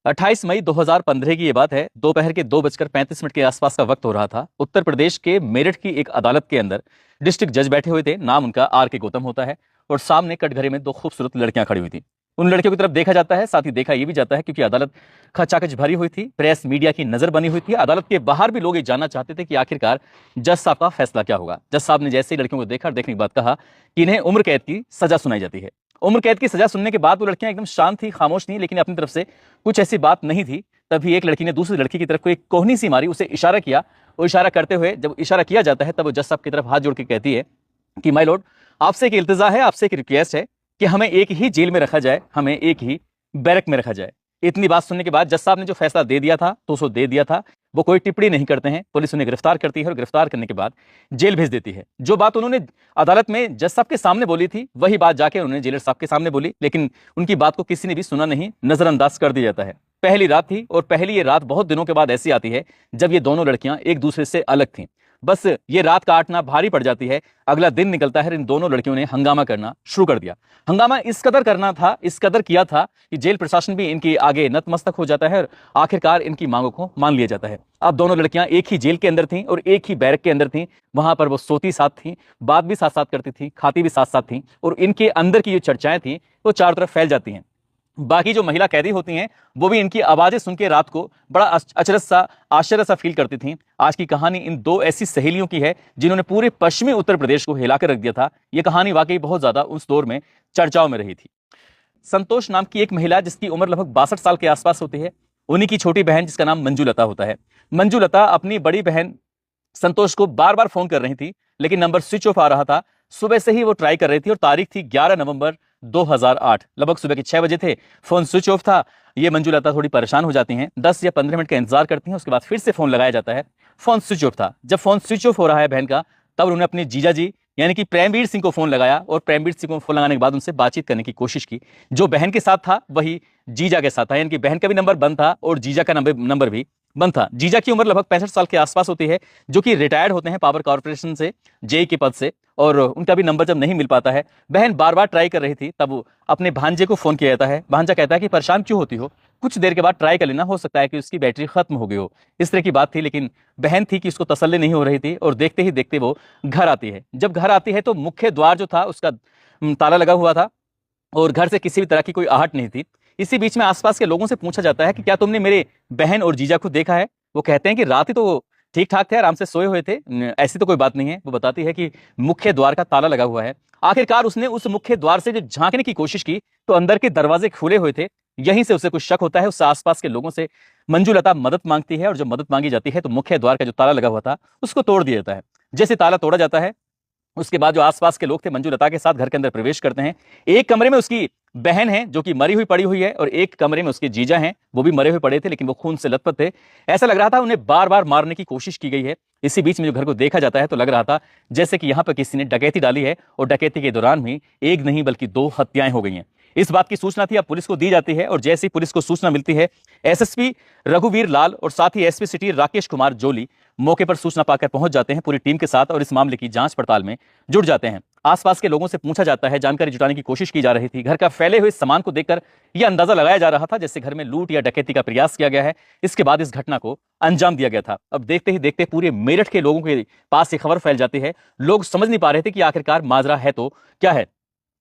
28 मई 2015 की ये बात है। दोपहर के 2:35 के आसपास का वक्त हो रहा था। उत्तर प्रदेश के मेरठ की एक अदालत के अंदर डिस्ट्रिक्ट जज बैठे हुए थे। नाम उनका आर के गौतम होता है और सामने कटघरे में दो खूबसूरत लड़कियां खड़ी हुई थी। उन लड़कियों की तरफ देखा जाता है, साथ ही देखा ये भी जाता है क्योंकि अदालत खचाखच भरी हुई थी। प्रेस मीडिया की नजर बनी हुई थी। अदालत के बाहर भी लोग ये जानना चाहते थे कि आखिरकार जज साहब का फैसला क्या होगा। जज साहब ने जैसे ही लड़कियों को देखा और देखने के बाद कहा कि इन्हें उम्र कैद की सजा सुनाई जाती है। उम्र कैद की सजा सुनने के बाद वो लड़कियां एकदम शांत थी, खामोश थी, लेकिन अपनी तरफ से कुछ ऐसी बात नहीं थी। तभी एक लड़की ने दूसरी लड़की की तरफ को एक कोहनी सी मारी, उसे इशारा किया। वो इशारा करते हुए जब इशारा किया जाता है तब वो जज साहब की तरफ हाथ जोड़ के कहती है कि माय लॉर्ड, आपसे एक इल्तिजा है, आपसे एक रिक्वेस्ट है कि हमें एक ही जेल में रखा जाए, हमें एक ही बैरक में रखा जाए। इतनी बात सुनने के बाद जज साहब ने जो फैसला दे दिया था तो उसको दे दिया था। वो कोई टिप्पणी नहीं करते हैं। पुलिस उन्हें गिरफ्तार करती है और गिरफ्तार करने के बाद जेल भेज देती है। जो बात उन्होंने अदालत में जज साहब के सामने बोली थी वही बात जाके उन्होंने जेलर साहब के सामने बोली, लेकिन उनकी बात को किसी ने भी सुना नहीं, नजरअंदाज कर दिया जाता है। पहली रात थी और पहली ये रात बहुत दिनों के बाद ऐसी आती है जब ये दोनों लड़कियां एक दूसरे से अलग थीं। बस ये रात काटना भारी पड़ जाती है। अगला दिन निकलता है, इन दोनों लड़कियों ने हंगामा करना शुरू कर दिया। हंगामा इस कदर करना था, इस कदर किया था कि जेल प्रशासन भी इनके आगे नतमस्तक हो जाता है और आखिरकार इनकी मांगों को मान लिया जाता है। अब दोनों लड़कियां एक ही जेल के अंदर थीं और एक ही बैरक के अंदर थीं। वहां पर वो सोती साथ थीं, बात भी साथ साथ करती थीं, खाती भी साथ साथ थीं और इनके अंदर की जो चर्चाएं थीं वो चारों तरफ फैल जाती हैं। बाकी जो महिला कैदी होती हैं वो भी इनकी आवाजें सुन के रात को बड़ा अचरज सा, आश्चर्य सा फील करती थीं। आज की कहानी इन दो ऐसी सहेलियों की है जिन्होंने पूरे पश्चिमी उत्तर प्रदेश को हिलाकर रख दिया था। यह कहानी वाकई बहुत ज्यादा उस दौर में चर्चाओं में रही थी। संतोष नाम की एक महिला जिसकी उम्र लगभग 62 साल के आसपास होती है, उन्हीं की छोटी बहन जिसका नाम मंजूलता होता है। मंजूलता अपनी बड़ी बहन संतोष को बार बार फोन कर रही थी, लेकिन नंबर स्विच ऑफ आ रहा था। सुबह से ही वो ट्राई कर रही थी और तारीख थी 11 नवंबर 2008। लगभग सुबह के 6 बजे थे, फोन स्विच ऑफ था। ये मंजूलता थोड़ी परेशान हो जाती हैं, 10 या 15 मिनट का इंतजार करती हैं। उसके बाद फिर से फोन लगाया जाता है, फोन स्विच ऑफ था। जब फोन स्विच ऑफ हो रहा है बहन का, तब उन्होंने अपने जीजा जी यानी कि प्रेमवीर सिंह को फोन लगाया और प्रेमवीर सिंह को फोन लगाने के बाद उनसे बातचीत करने की कोशिश की। जो बहन के साथ था वही जीजा के साथ था, यानी कि बहन का भी नंबर बंद था और जीजा का नंबर भी बंद था। जीजा की उम्र लगभग 65 साल के आसपास होती है, जो कि रिटायर्ड होते हैं पावर कॉर्पोरेशन से, जेई के पद से, और उनका भी नंबर जब नहीं मिल पाता है, बहन बार बार ट्राई कर रही थी, तब वो अपने भांजे को फोन किया जाता है। भांजा कहता है कि परेशान क्यों होती हो, कुछ देर के बाद ट्राई कर लेना, हो सकता है कि उसकी बैटरी खत्म हो गई हो। इस तरह की बात थी, लेकिन बहन थी कि उसको तसल्ली नहीं हो रही थी और देखते ही देखते वो घर आती है। जब घर आती है तो मुख्य द्वार जो था उसका ताला लगा हुआ था और घर से किसी भी तरह की कोई आहट नहीं थी। इसी बीच में आसपास के लोगों से पूछा जाता है कि क्या तुमने मेरे बहन और जीजा को देखा है। वो कहते हैं कि रात ही तो ठीक ठाक थे, आराम से सोए हुए थे, ऐसी तो कोई बात नहीं है। वो बताती है कि मुख्य द्वार का ताला लगा हुआ है। आखिरकार उसने उस मुख्य द्वार से जो झांकने की कोशिश की तो अंदर के दरवाजे खुले हुए थे। यहीं से उसे कुछ शक होता है। उससे आसपास के लोगों से मंजूलता मदद मांगती है और जब मदद मांगी जाती है तो मुख्य द्वार का जो ताला लगा हुआ था उसको तोड़ दिया जाता है। जैसे ताला तोड़ा जाता है उसके बाद जो आसपास के लोग थे मंजूलता के साथ घर के अंदर प्रवेश करते हैं। एक कमरे में उसकी बहन है जो कि मरी हुई पड़ी हुई है और एक कमरे में उसके जीजा हैं, वो भी मरे हुए पड़े थे लेकिन वो खून से लथपथ थे। ऐसा लग रहा था उन्हें बार बार मारने की कोशिश की गई है। इसी बीच में जो घर को देखा जाता है तो लग रहा था जैसे कि यहाँ पर किसी ने डकैती डाली है और डकैती के दौरान भी एक नहीं बल्कि 2 हत्याएं हो गई हैं। इस बात की सूचना थी अब पुलिस को दी जाती है और जैसे ही पुलिस को सूचना मिलती है, एसएसपी रघुवीर लाल और साथ ही एसपी सिटी राकेश कुमार जोली मौके पर सूचना पाकर पहुंच जाते हैं पूरी टीम के साथ और इस मामले की जांच पड़ताल में जुट जाते हैं। आसपास के लोगों से पूछा जाता है, जानकारी जुटाने की कोशिश की जा रही थी। घर का फैले हुए सामान को देखकर यह अंदाजा लगाया जा रहा था जैसे घर में लूट या डकैती का प्रयास किया गया है। इसके बाद इस घटना को अंजाम दिया गया था। अब देखते ही देखते पूरे मेरठ के लोगों के पास ये खबर फैल जाती है। लोग समझ नहीं पा रहे थे कि आखिरकार माजरा है तो क्या है।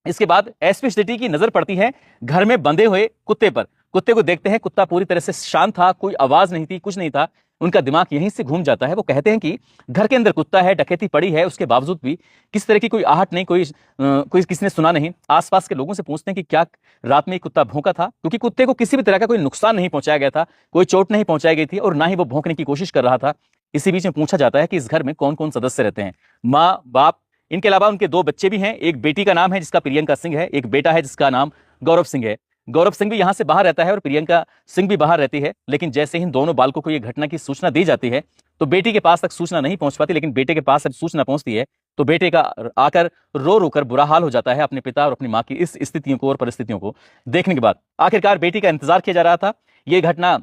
इसके बाद एसपी सिटी की नजर पड़ती है घर में बंधे हुए कुत्ते पर। कुत्ते को देखते हैं, कुत्ता पूरी तरह से शांत था, कोई आवाज नहीं थी, कुछ नहीं था। उनका दिमाग यहीं से घूम जाता है। वो कहते हैं कि घर के अंदर कुत्ता है, डकैती पड़ी है, उसके बावजूद भी किस तरह की कोई आहट नहीं, कोई किसी ने सुना नहीं। आसपास के लोगों से पूछते हैं कि क्या रात में कुत्ता भौंका था, क्योंकि कुत्ते को किसी भी तरह का कोई नुकसान नहीं पहुंचाया गया था, कोई चोट नहीं पहुंचाई गई थी और ना ही वो भौंकने की कोशिश कर रहा था। इसी बीच में पूछा जाता है कि इस घर में कौन कौन सदस्य रहते हैं। माँ, बाप, इनके अलावा उनके 2 बच्चे भी हैं। एक बेटी का नाम है जिसका प्रियंका सिंह है, एक बेटा है जिसका नाम गौरव सिंह है। गौरव सिंह भी यहां से बाहर रहता है और प्रियंका सिंह भी बाहर रहती है। लेकिन जैसे ही इन दोनों बालकों को यह घटना की सूचना दी जाती है तो बेटी के पास तक सूचना नहीं पहुंच पाती, लेकिन बेटे के पास जब सूचना पहुंचती है तो बेटे का आकर रो रो कर बुरा हाल हो जाता है अपने पिता और अपनी मां की इस स्थितियों को और परिस्थितियों को देखने के बाद। आखिरकार बेटी का इंतजार किया जा रहा था। यह घटना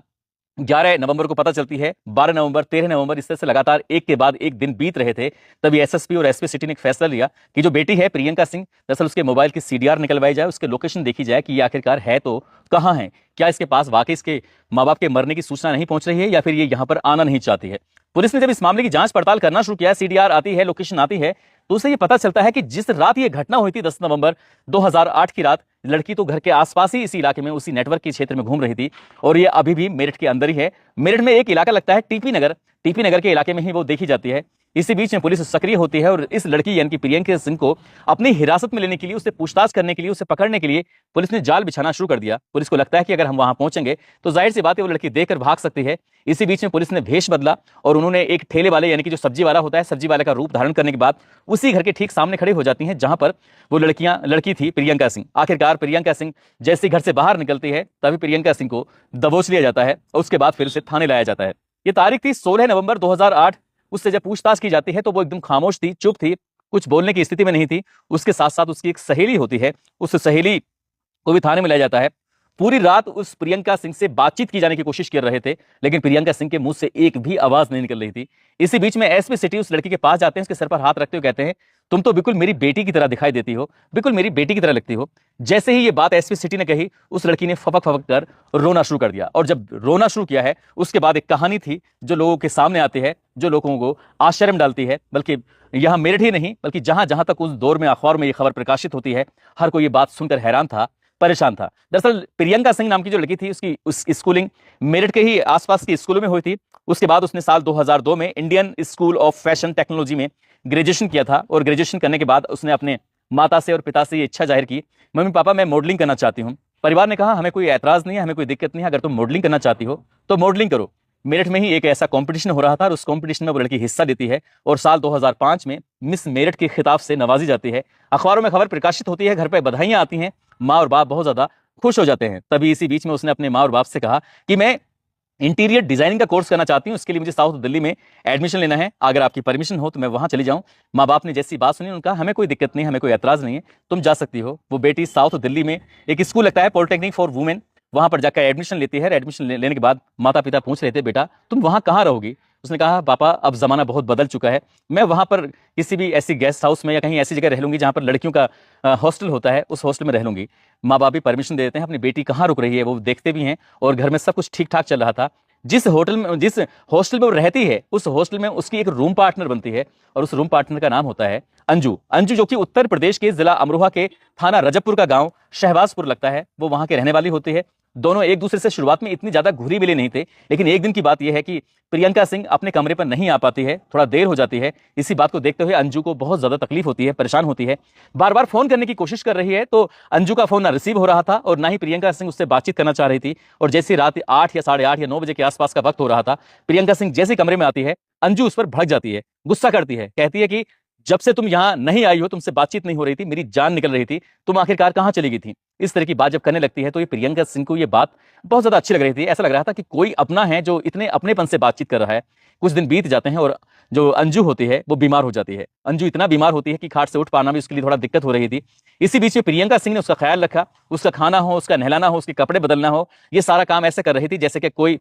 11 नवंबर को पता चलती है, 12 नवंबर, 13 नवंबर, इस तरह से लगातार एक के बाद एक दिन बीत रहे थे। तभी एसएसपी और एसपी सिटी ने एक फैसला लिया कि जो बेटी है प्रियंका सिंह, दरअसल उसके मोबाइल की सीडीआर निकलवाई जाए, उसके लोकेशन देखी जाए कि ये आखिरकार है तो कहाँ है, क्या इसके पास वाकई इसके माँ बाप के मरने की सूचना नहीं पहुंच रही है या फिर ये यहाँ पर आना नहीं चाहती है। पुलिस ने जब इस मामले की जांच पड़ताल करना शुरू किया, सीडीआर आती है, लोकेशन आती है, तो उसे ये पता चलता है कि जिस रात ये घटना हुई थी 10 नवंबर 2008 की रात, लड़की तो घर के आसपास ही इसी इलाके में उसी नेटवर्क के क्षेत्र में घूम रही थी और ये अभी भी मेरठ के अंदर ही है। मेरठ में एक इलाका लगता है टीपी नगर, टीपी नगर के इलाके में ही वो देखी जाती है। इसी बीच में पुलिस सक्रिय होती है और इस लड़की यानी कि प्रियंका सिंह को अपनी हिरासत में लेने के लिए, उससे पूछताछ करने के लिए, उसे पकड़ने के लिए पुलिस ने जाल बिछाना शुरू कर दिया। पुलिस को लगता है कि अगर हम वहां पहुंचेंगे तो जाहिर सी बात है वो लड़की देखकर भाग सकती है। इसी बीच में पुलिस ने भेष बदला और उन्होंने एक ठेले वाले यानी कि जो सब्जी वाला होता है, सब्जी वाले का रूप धारण करने के बाद उसी घर के ठीक सामने खड़े हो जाती हैं जहां पर वो लड़की थी प्रियंका सिंह। आखिरकार प्रियंका सिंह जैसे घर से बाहर निकलती है तभी प्रियंका सिंह को दबोच लिया जाता है और उसके बाद फिर से थाने लाया जाता है। ये तारीख थी 16 नवंबर 2008। उससे जब पूछताछ की जाती है तो वो एकदम खामोश थी, चुप थी, कुछ बोलने की स्थिति में नहीं थी। उसके साथ साथ उसकी एक सहेली होती है, उस सहेली को भी थाने में लाया जाता है। पूरी रात उस प्रियंका सिंह से बातचीत की जाने की कोशिश कर रहे थे, लेकिन प्रियंका सिंह के मुंह से एक भी आवाज नहीं निकल रही थी। इसी बीच में एसपी सिटी उस लड़की के पास जाते हैं, उसके सर पर हाथ रखते हुए कहते हैं, तुम तो बिल्कुल मेरी बेटी की तरह दिखाई देती हो, बिल्कुल मेरी बेटी की तरह लगती हो। जैसे ही ये बात एसपी सिटी ने कही, उस लड़की ने फपक फपक कर रोना शुरू कर दिया। और जब रोना शुरू किया है, उसके बाद एक कहानी थी जो लोगों के सामने आती है, जो लोगों को आश्चर्य में डालती है। बल्कि यहां मेरठ ही नहीं, बल्कि जहां जहां तक उस दौर में अखबार में ये खबर प्रकाशित होती है, हर कोई ये बात सुनकर हैरान था, परेशान था। दरअसल प्रियंका सिंह नाम की जो लड़की थी, उसकी उस स्कूलिंग मेरठ के ही आसपास की स्कूलों में हुई थी। उसके बाद उसने साल 2002 में Indian school of fashion technology में ग्रेजुएशन किया था और ग्रेजुएशन करने के बाद उसने अपने माता से और पिता से ये इच्छा जाहिर की, मम्मी पापा मैं मॉडलिंग करना चाहती हूँ। परिवार ने कहा हमें कोई ऐतराज नहीं है, हमें कोई दिक्कत नहीं है, अगर तुम मॉडलिंग करना चाहती हो तो मॉडलिंग करो। मेरठ में ही एक ऐसा कंपटीशन हो रहा था और उस कंपटीशन में वो लड़की हिस्सा लेती है और साल 2005 में मिस मेरठ के खिताब से नवाजी जाती है। अखबारों में खबर प्रकाशित होती है, घर पे बधाइयां आती हैं, माँ और बाप बहुत ज्यादा खुश हो जाते हैं। तभी इसी बीच में उसने अपने माँ और बाप से कहा कि मैं इंटीरियर डिजाइनिंग का कोर्स करना चाहती हूँ, इसके लिए मुझे साउथ दिल्ली में एडमिशन लेना है, अगर आपकी परमिशन हो तो मैं वहां चली जाऊं। माँ बाप ने जैसी बात सुनी, उनका हमें कोई दिक्कत नहीं, हमें कोई एतराज नहीं है, तुम जा सकती हो। वो बेटी साउथ दिल्ली में एक स्कूल लगता है पॉलिटेक्निक फॉर वुमेन, वहां पर जाकर एडमिशन लेती है। एडमिशन लेने के बाद माता पिता पूछ रहे थे बेटा तुम वहां कहाँ रहोगी? उसने कहा पापा अब जमाना बहुत बदल चुका है, मैं वहां पर किसी भी ऐसी गेस्ट हाउस में या कहीं ऐसी जगह रह लूंगी जहां पर लड़कियों का हॉस्टल होता है, उस हॉस्टल में रह लूंगी। माँ बाप भी परमिशन दे देते हैं, अपनी बेटी कहाँ रुक रही है वो देखते भी हैं और घर में सब कुछ ठीक ठाक चल रहा था। जिस हॉस्टल में वो रहती है, उस हॉस्टल में उसकी एक रूम पार्टनर बनती है और उस रूम पार्टनर का नाम होता है अंजू। अंजू जो कि उत्तर प्रदेश के जिला अमरोहा के थाना रजबपुर का गांव शहबाजपुर लगता है, वो वहां के रहने वाली होती है। दोनों एक दूसरे से शुरुआत में इतनी ज्यादा घुली मिली नहीं थे, लेकिन एक दिन की बात यह है कि प्रियंका सिंह अपने कमरे पर नहीं आ पाती है, थोड़ा देर हो जाती है। इसी बात को देखते हुए अंजू को बहुत ज्यादा तकलीफ होती है, परेशान होती है, बार बार फोन करने की कोशिश कर रही है तो अंजू का फोन ना रिसीव हो रहा था और ना ही प्रियंका सिंह उससे बातचीत करना चाह रही थी। और जैसे रात 8 या 8:30 या 9 बजे के आसपास का वक्त हो रहा था, प्रियंका सिंह जैसे कमरे में आती है, अंजू उस पर भड़क जाती है, गुस्सा करती है, कहती है कि जब से तुम यहां नहीं आई हो, तुमसे बातचीत नहीं हो रही थी, मेरी जान निकल रही थी, तुम आखिरकार कहां चली गई थी। इस तरह की बात जब करने लगती है तो ये प्रियंका सिंह को ये बात बहुत ज्यादा अच्छी लग रही थी। ऐसा लग रहा था कि कोई अपना है जो इतने अपनेपन से बातचीत कर रहा है। कुछ दिन बीत जाते हैं और जो अंजू होती है वो बीमार हो जाती है। अंजू इतना बीमार होती है कि खाट से उठ पाना भी उसके लिए थोड़ा दिक्कत हो रही थी। इसी बीच में प्रियंका सिंह ने उसका ख्याल रखा, उसका खाना हो, उसका नहलाना हो, उसके कपड़े बदलना हो, ये सारा काम ऐसे कर रही थी जैसे कि कोई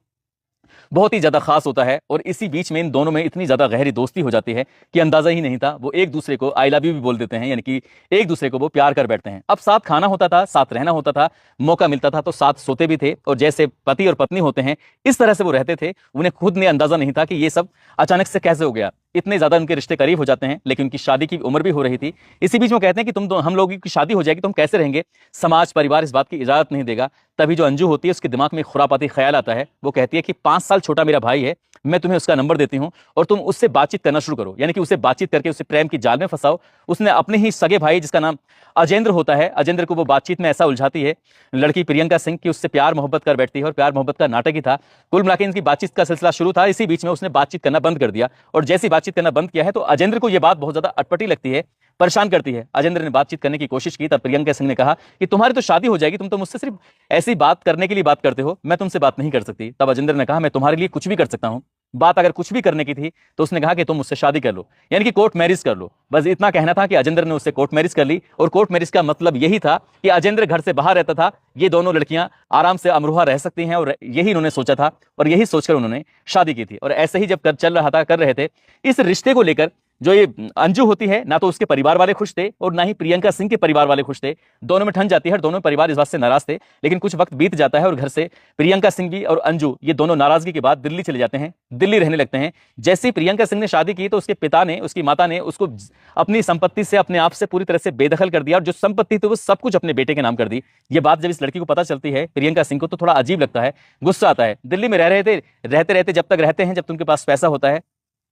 बहुत ही ज्यादा खास होता है। और इसी बीच में इन दोनों में इतनी ज्यादा गहरी दोस्ती हो जाती है कि अंदाजा ही नहीं था, वो एक दूसरे को आई लव यू भी बोल देते हैं, यानी कि एक दूसरे को वो प्यार कर बैठते हैं। अब साथ खाना होता था, साथ रहना होता था, मौका मिलता था तो साथ सोते भी थे और जैसे पति और पत्नी होते हैं इस तरह से वो रहते थे। उन्हें खुद ने अंदाजा नहीं था कि ये सब अचानक से कैसे हो गया। इतने ज्यादा उनके रिश्ते करीब हो जाते हैं, लेकिन उनकी शादी की उम्र भी हो रही थी। इसी बीच में कहते हैं कि हम लोगों की शादी हो जाएगी तो हम कैसे रहेंगे, समाज परिवार इस बात की इजाजत नहीं देगा। तभी जो अंजू होती है उसके दिमाग में खुरापाती ख्याल आता है। वो कहती है कि 5 साल छोटा मेरा भाई है, मैं तुम्हें उसका नंबर देती हूं और तुम उससे बातचीत करना शुरू करो, यानी कि उसे बातचीत करके उसे प्रेम की जाल में फंसाओ। उसने अपने ही सगे भाई जिसका नाम अजेंद्र होता है, अजेंद्र को वो बातचीत में ऐसा उलझाती है लड़की प्रियंका सिंह की, उससे प्यार मोहब्बत कर बैठती है और प्यार मोहब्बत का नाटक ही था। कुल मिलाकर इनकी बातचीत का सिलसिला शुरू था। इसी बीच में उसने बातचीत करना बंद कर दिया और जैसी बातचीत करना बंद किया है तो अजेंद्र को यह बात बहुत ज्यादा अटपटी लगती है, परेशान करती है। अजेंद्र ने बातचीत करने की कोशिश की, तब प्रियंका सिंह ने कहा कि तुम्हारी तो शादी हो जाएगी, तुम तो मुझसे सिर्फ ऐसी बात करने के लिए बात करते हो, मैं तुमसे बात नहीं कर सकती। तब अजेंद्र ने कहा मैं तुम्हारे लिए कुछ भी कर सकता हूं। बात अगर कुछ भी करने की थी तो उसने कहा कि तुम मुझसे शादी कर लो, यानी कि कोर्ट मैरिज कर लो। बस इतना कहना था कि अजेंद्र ने उससे कोर्ट मैरिज कर ली। और कोर्ट मैरिज का मतलब यही था कि अजेंद्र घर से बाहर रहता था, ये दोनों लड़कियां आराम से अमरोहा रह सकती हैं, और यही उन्होंने सोचा था और यही सोचकर उन्होंने शादी की थी। और ऐसे ही जब चल रहा था, कर रहे थे इस रिश्ते को लेकर, जो ये अंजू होती है, ना तो उसके परिवार वाले खुश थे और ना ही प्रियंका सिंह के परिवार वाले खुश थे। दोनों में ठन जाती है और दोनों परिवार इस बात से नाराज थे। लेकिन कुछ वक्त बीत जाता है और घर से प्रियंका सिंह भी और अंजू, ये दोनों नाराजगी के बाद दिल्ली चले जाते हैं, दिल्ली रहने लगते हैं। जैसे ही प्रियंका सिंह ने शादी की तो उसके पिता ने, उसकी माता ने उसको अपनी संपत्ति से, अपने आप से पूरी तरह से बेदखल कर दिया और जो संपत्ति थी वो सब कुछ अपने बेटे के नाम कर दी। ये बात जब इस लड़की को पता चलती है, प्रियंका सिंह को, तो थोड़ा अजीब लगता है, गुस्सा आता है। दिल्ली में रहते रहते जब तक रहते हैं, जब उनके पास पैसा होता है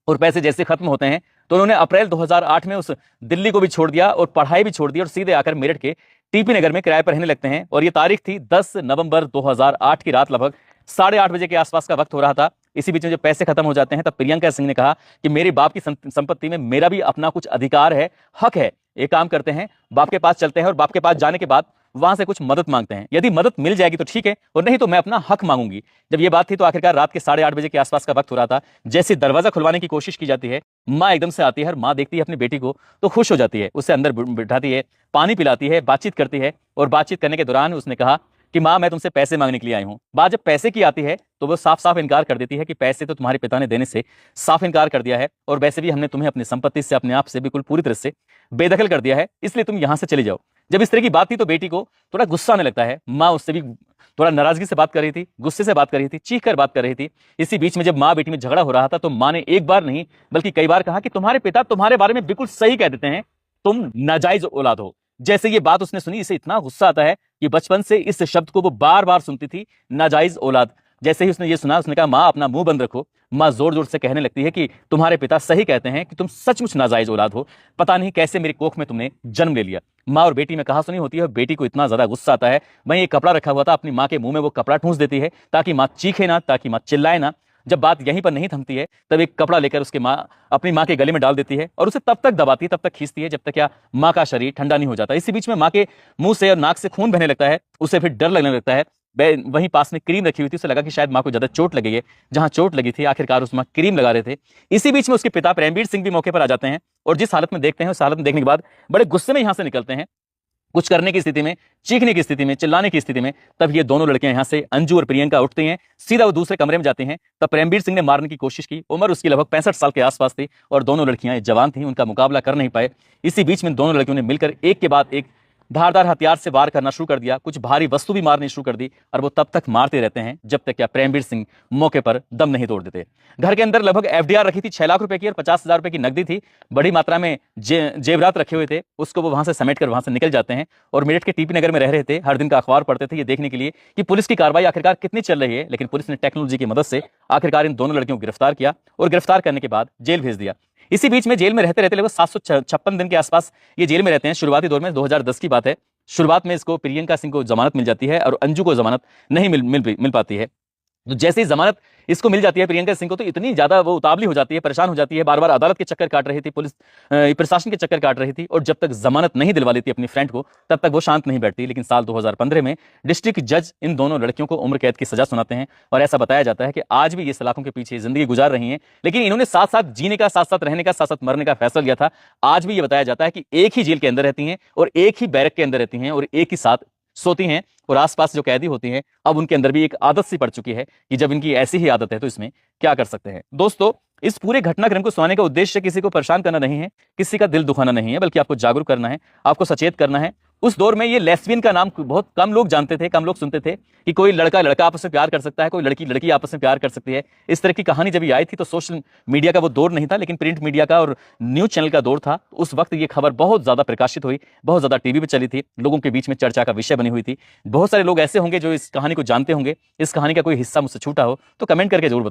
और पैसे जैसे खत्म होते हैं, तो उन्होंने अप्रैल 2008 में उस दिल्ली को भी छोड़ दिया और पढ़ाई भी छोड़ दी और सीधे आकर मेरठ के टीपी नगर में किराए पर रहने लगते हैं। और ये तारीख थी 10 नवंबर 2008 की रात, लगभग 8:30 बजे के आसपास का वक्त हो रहा था। इसी बीच में जब पैसे खत्म हो जाते हैं, तब प्रियंका सिंह ने कहा कि मेरे बाप की संपत्ति में मेरा भी अपना कुछ अधिकार है, हक है। एक काम करते हैं, बाप के पास चलते हैं और बाप के पास जाने के बाद वहां से कुछ मदद मांगते हैं। यदि मदद मिल जाएगी तो ठीक है, और नहीं तो मैं अपना हक मांगूंगी। जब ये बात थी तो आखिरकार रात के 8:30 बजे के आसपास का वक्त हो रहा था। जैसे दरवाजा खुलवाने की कोशिश की जाती है, माँ एकदम से आती है और माँ देखती है अपनी बेटी को तो खुश हो जाती है, उसे अंदर बिठाती है, पानी पिलाती है, बातचीत करती है। और बातचीत करने के दौरान उसने कहा कि माँ, मैं तुमसे पैसे मांगने के लिए आई हूँ। बात जब पैसे की आती है तो वो साफ साफ इनकार कर देती है कि पैसे तो तुम्हारे पिता ने देने से साफ इनकार कर दिया है, और वैसे भी हमने तुम्हें अपनी संपत्ति से, अपने आप से बिल्कुल पूरी तरह से बेदखल कर दिया है, इसलिए तुम यहां से चले जाओ। जब इस तरह की बात थी तो बेटी को थोड़ा गुस्सा आने लगता है। माँ उससे भी थोड़ा नाराजगी से बात कर रही थी, गुस्से से बात कर रही थी, चीख कर बात कर रही थी। इसी बीच में जब माँ बेटी में झगड़ा हो रहा था तो माँ ने एक बार नहीं बल्कि कई बार कहा कि तुम्हारे पिता तुम्हारे बारे में बिल्कुल सही कह देते हैं, तुम नाजायज औलाद हो। जैसे ये बात उसने सुनी, इसे इतना गुस्सा आता है कि बचपन से इस शब्द को वो बार बार सुनती थी, नाजायज औलाद। जैसे ही उसने ये सुना, उसने कहा माँ अपना मुंह बंद रखो। माँ जोर जोर से कहने लगती है कि तुम्हारे पिता सही कहते हैं कि तुम सचमुच नाजायज औलाद हो, पता नहीं कैसे मेरी कोख में तुमने जन्म ले लिया। माँ और बेटी में कहा सुनी होती है और बेटी को इतना ज्यादा गुस्सा आता है, वहीं एक कपड़ा रखा हुआ था, अपनी माँ के मुंह में वो कपड़ा ठूंस देती है ताकि माँ चीखे ना, ताकि माँ चिल्लाए ना। जब बात यहीं पर नहीं थमती है, तब एक कपड़ा लेकर उसके माँ अपनी माँ के गले में डाल देती है और उसे तब तक दबाती है, तब तक खींचती है जब तक क्या माँ का शरीर ठंडा नहीं हो जाता। इसी बीच में माँ के मुंह से और नाक से खून बहने लगता है, उसे फिर डर लगने लगता है। वहीं पास में क्रीम रखी हुई थी, उसे लगा कि शायद माँ को ज्यादा चोट लगी है। जहां चोट लगी थी आखिरकार उस माँ क्रीम लगा रहे थे। इसी बीच में उसके पिता प्रेमवीर सिंह भी मौके पर आ जाते हैं और जिस हालत में देखते हैं, उस हालत में देखने के बाद बड़े गुस्से में यहां से निकलते हैं, कुछ करने की स्थिति में, चीखने की स्थिति में, चिल्लाने की स्थिति में। तब ये दोनों लड़कियां यहां से, अंजू और प्रियंका, उठती हैं, सीधा वो दूसरे कमरे में जाती हैं। तब प्रेमवीर सिंह ने मारने की कोशिश की, उम्र उसकी लगभग 65 साल के आसपास थी और दोनों लड़कियां जवान थी, उनका मुकाबला कर नहीं पाए। इसी बीच में दोनों लड़कियों ने मिलकर एक के बाद एक धारदार हथियार से वार करना शुरू कर दिया, कुछ भारी वस्तु भी मारनी शुरू कर दी और वो तब तक मारते रहते हैं जब तक क्या प्रेमवीर सिंह मौके पर दम नहीं तोड़ देते। घर के अंदर लगभग एफडीआर रखी थी 6 लाख रुपए की और 50,000 रुपए की नकदी थी, बड़ी मात्रा में जेवरात रखे हुए थे, उसको वो वहां से समेट कर वहां से निकल जाते हैं और मेरठ के टीपी नगर में रह रहे थे। हर दिन का अखबार पढ़ते थे ये देखने के लिए कि पुलिस की कार्रवाई आखिरकार कितनी चल रही है। लेकिन पुलिस ने टेक्नोलॉजी की मदद से आखिरकार इन दोनों लड़कियों को गिरफ्तार किया और गिरफ्तार करने के बाद जेल भेज दिया। इसी बीच में जेल में रहते रहते लगभग 756 दिन के आसपास ये जेल में रहते हैं। शुरुआती दौर में 2010 की बात है, शुरुआत में इसको प्रियंका सिंह को जमानत मिल जाती है और अंजू को जमानत नहीं मिल पाती है। तो जैसे ही जमानत इसको मिल जाती है प्रियंका सिंह को, तो इतनी ज्यादा वो उतावली हो जाती है, परेशान हो जाती है, बार बार अदालत के चक्कर काट रही थी, पुलिस प्रशासन के चक्कर काट रही थी और जब तक जमानत नहीं दिलवा लेती अपनी फ्रेंड को, तब तक वो शांत नहीं बैठती। लेकिन साल 2015 में डिस्ट्रिक्ट जज इन दोनों लड़कियों को उम्र कैद की सजा सुनाते हैं और ऐसा बताया जाता है कि आज भी ये सलाखों के पीछे जिंदगी गुजार रही हैं, लेकिन इन्होंने साथ साथ जीने का, साथ साथ रहने का, साथ साथ मरने का फैसला लिया था। आज भी ये बताया जाता है कि एक ही जेल के अंदर रहती हैं और एक ही बैरक के अंदर रहती हैं और एक ही साथ सोती हैं और आसपास जो कैदी होती हैं, अब उनके अंदर भी एक आदत सी पड़ चुकी है कि जब इनकी ऐसी ही आदत है तो इसमें क्या कर सकते हैं। दोस्तों, इस पूरे घटनाक्रम को सुनाने का उद्देश्य किसी को परेशान करना नहीं है, किसी का दिल दुखाना नहीं है, बल्कि आपको जागरूक करना है, आपको सचेत करना है। उस दौर में ये लेस्बियन का नाम बहुत कम लोग जानते थे, कम लोग सुनते थे कि कोई लड़का लड़का आपस में प्यार कर सकता है, कोई लड़की लड़की आपस में प्यार कर सकती है। इस तरह की कहानी जब ये आई थी तो सोशल मीडिया का वो दौर नहीं था, लेकिन प्रिंट मीडिया का और न्यूज चैनल का दौर था। उस वक्त ये खबर बहुत ज्यादा प्रकाशित हुई, बहुत ज्यादा टीवी पे चली थी, लोगों के बीच में चर्चा का विषय बनी हुई थी। बहुत सारे लोग ऐसे होंगे जो इस कहानी को जानते होंगे। इस कहानी का कोई हिस्सा मुझसे छूटा हो तो कमेंट करके जरूर बताएं।